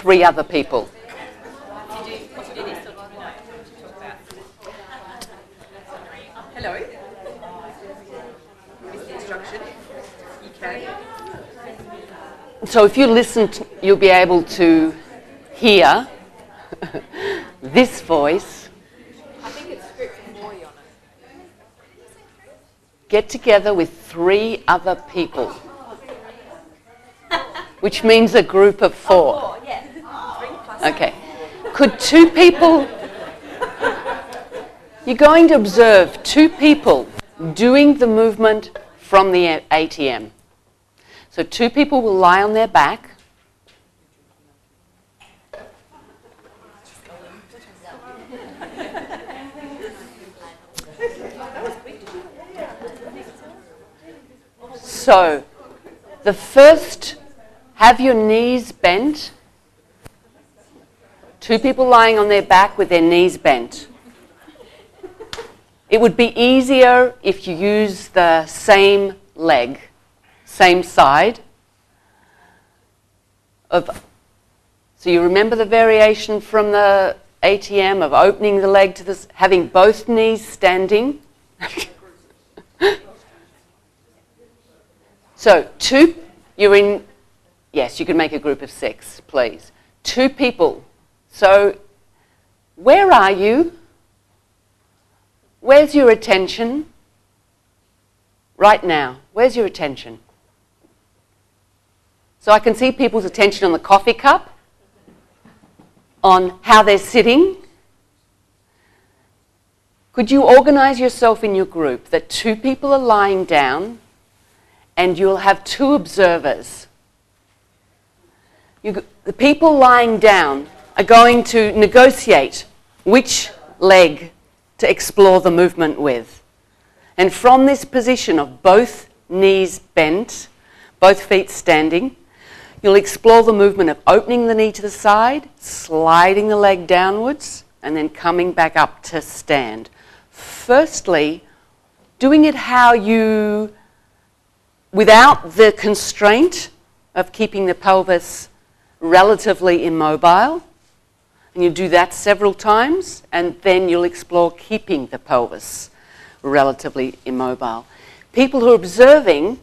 3 other people. Hello. Is the instruction? You can. So if you listen, you'll be able to hear this voice. I think it's script Moy on it. Get together with 3 other people, which means a group of 4. Okay. Could 2 people... You're going to observe 2 people doing the movement from the ATM. So 2 people will lie on their back. So the first, have your knees bent. 2 people lying on their back with their knees bent. It would be easier if you use the same leg, same side. So you remember the variation from the ATM of opening the leg to this, having both knees standing. So you're in, yes, you can make a group of 6, please. 2 people. So where are you? Where's your attention? Right now, where's your attention? So I can see people's attention on the coffee cup, on how they're sitting. Could you organize yourself in your group that 2 people are lying down and you'll have 2 observers? The people lying down are going to negotiate which leg to explore the movement with. And from this position of both knees bent, both feet standing, you'll explore the movement of opening the knee to the side, sliding the leg downwards, and then coming back up to stand. Firstly, doing it without the constraint of keeping the pelvis relatively immobile. And you do that several times, and then you'll explore keeping the pelvis relatively immobile. People who are observing,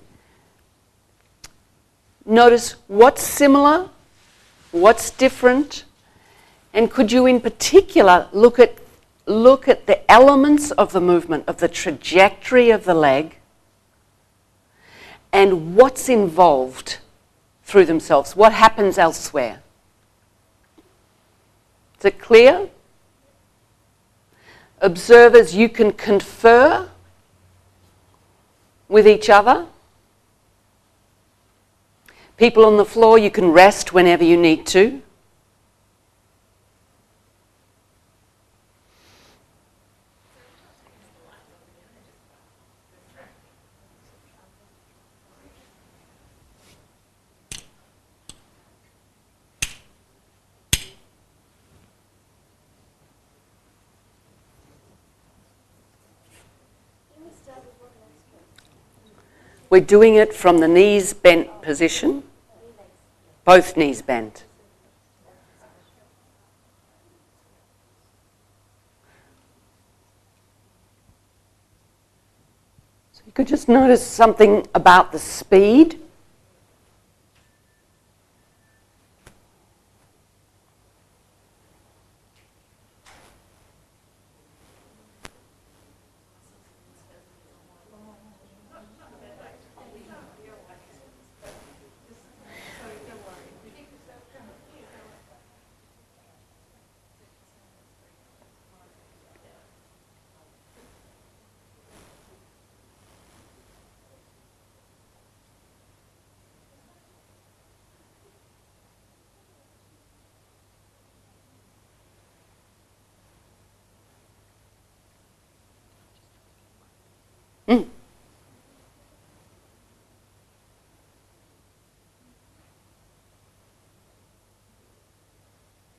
notice what's similar, what's different, and could you in particular look at the elements of the movement, of the trajectory of the leg, and what's involved through themselves, what happens elsewhere. Is it clear? Observers, you can confer with each other. People on the floor, you can rest whenever you need to. We're doing it from the knees bent position, both knees bent. So you could just notice something about the speed.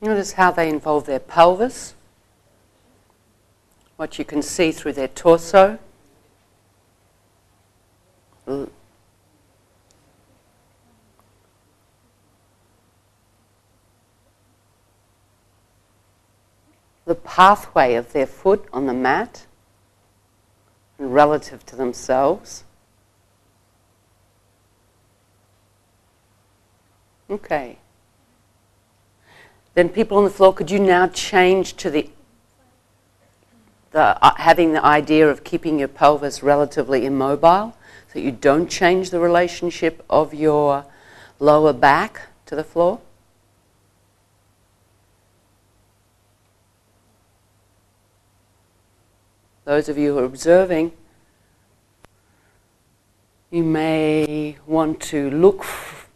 Notice how they involve their pelvis, what you can see through their torso. pathway of their foot on the mat and relative to themselves. Okay. Then people on the floor, could you now change to the having the idea of keeping your pelvis relatively immobile so you don't change the relationship of your lower back to the floor? Those of you who are observing, you may want to look,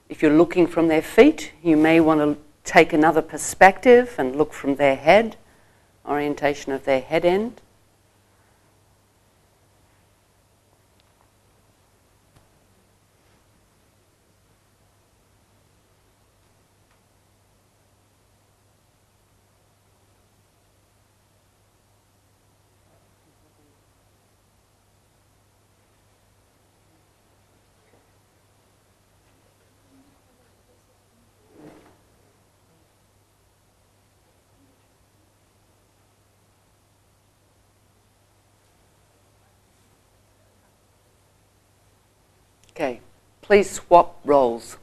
if you're looking from their feet, you may want to take another perspective and look from their head, orientation of their head end. Okay, please swap roles.